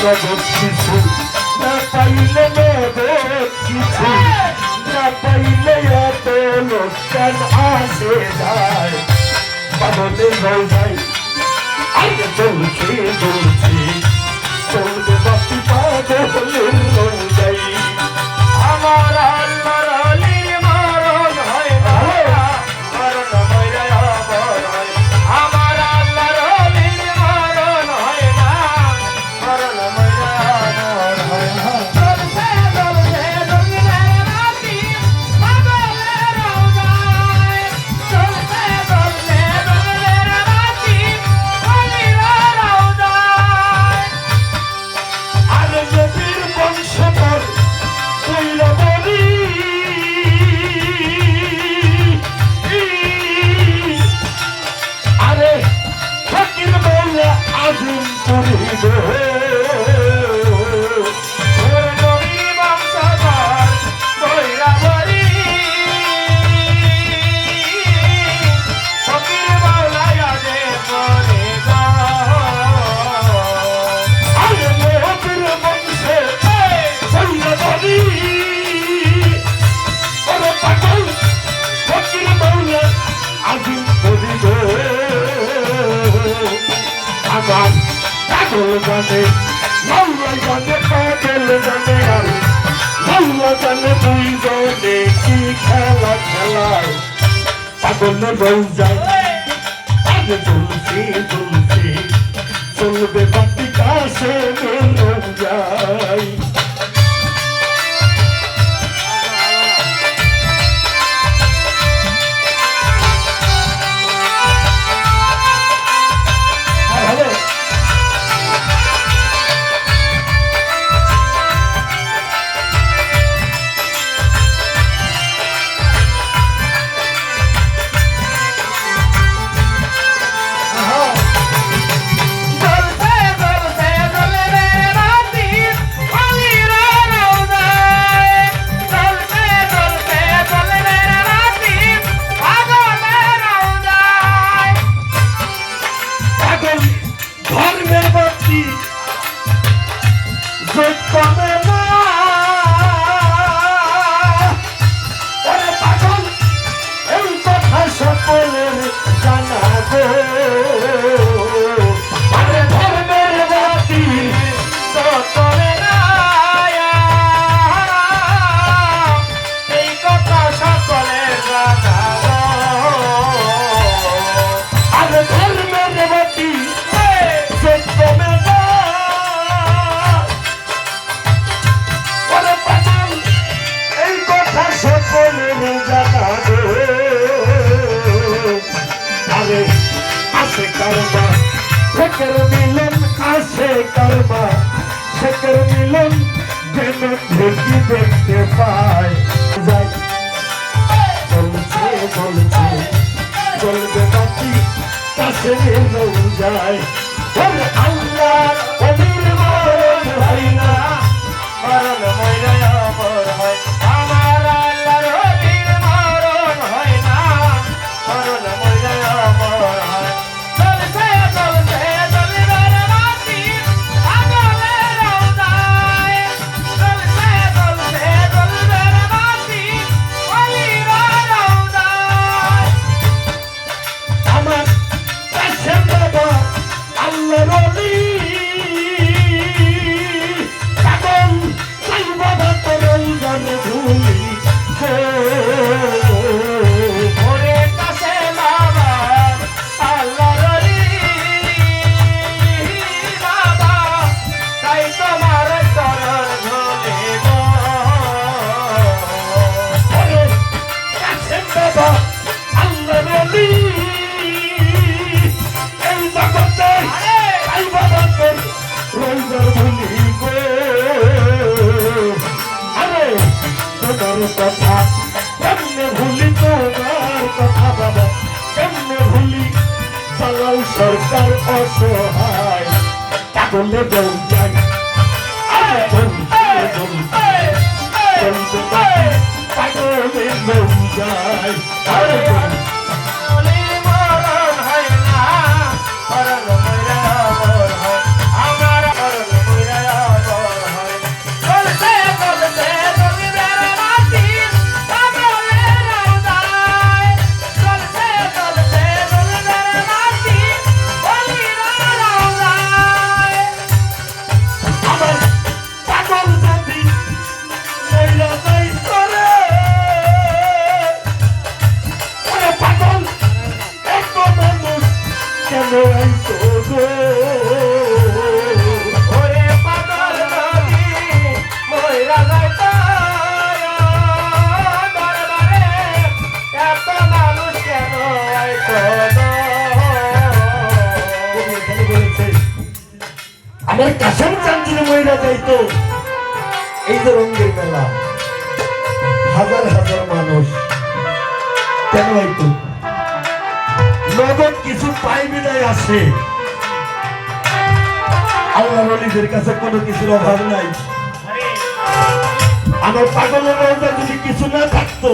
জগৎ কিছু না পাইলে নগদ কিছু না পাইলে এত লোকসান আসে যায় পাগলের রোজায় আগে চলছে চলছে চলবে বাকি পাগলের রোজায় আমার আল্লাহর অলির মরণ হয় না মরণ হইলে অমর হয় আমার আল্লাহর অলির মরণ হয় না মরণ হইলে অমর হয় চলছে চলছে দুনিয়ার রাতি পাগলের রোজায় চলছে চলছে দুনিয়ার রাতি অলির রোজায় আর নবীর বংশধর কইলা বলি আরে ফকির বলে আগুন পুরিব ওর নবী বংশধর কইরা বলি ফকির মাওলায়া যে বলে গো আরে নবীর বংশে কইলা বলি ওরে পাগল ফকির বলে আগুন পুরিব আমার পাগল জানে মাওলা জানে পাগল জানে আর মাওলা জানে দুই জনে কি খেলা খেলায় পাগল রোজায় আগে চলছে চলছে চলবে বাকি কাছে রোজায় চলছে চলছে দুনিয়ার রাতি অলির রোজায় চলছে চলছে দুনিয়ার রাতি পাগলের রোজায় পাগল ধর্মের বাতি যোগ পাবে না ওরে পাগল এই কথা সকলের জানা গো আরে ধর্মের বাতি তো করে না এই কথা সকলে জানা আরে ধর্মের বাতি যোগ পাবে না ওরে পাগল এই কথা সকলের জানা গো আরে আসে কারবা শেখর মিলন আসে কারবা শেখর মিলন যেন ঢেকি দেখতে পায় যাই চলছে চলছে চলবে বাকি কাছে যায় ওরে আল্লাহ অলির মরণ হয় না মরণ হইলে অমর হয় আমার আল্লাহর অলির মরণ হয় না মরণ হইলে অমর হয় চলছে চলছে দুনিয়ার রাতি পাগলের রোজায় চলছে চলছে দুনিয়ার রাতি অলির রোজায় আমার কাছে বাবা আল্লাহর অলি পাগল তাই বাবা তোর জানে ভুলি ওরে কাছে বাবা আল্লাহর অলি বাবা তাই তোমার চরণ ধরে গো ওরে কাছে বাবা আল্লাহর অলি এই জগতে তাই বাবা তোর রোজার ভুলি গো আরে তোমার কথা কেমনে ভুলি তোমার কথা বাবা কেমনে ভুলি চালাও সরকার অসহায় পাগলে রোজায় আরে চলছে চলছে চলবে বাকি পাগলে রোজায় আরে চলছে অলির মরণ হয় না মরণ হইলে অমর হয় আমার মরণ হইলে আমার কাশেম চাঁদ যদি মহিলা যাইতো, এই যে রঙের মেলা, হাজার হাজার মানুষ কেন হইতো? নগদ কিছু পাই বিদায় আসে। আল্লাহর ওলিদের কাছে কোনো কিছুর অভাব নাই। আমার পাগলের রোজা যদি কিছু না থাকতো,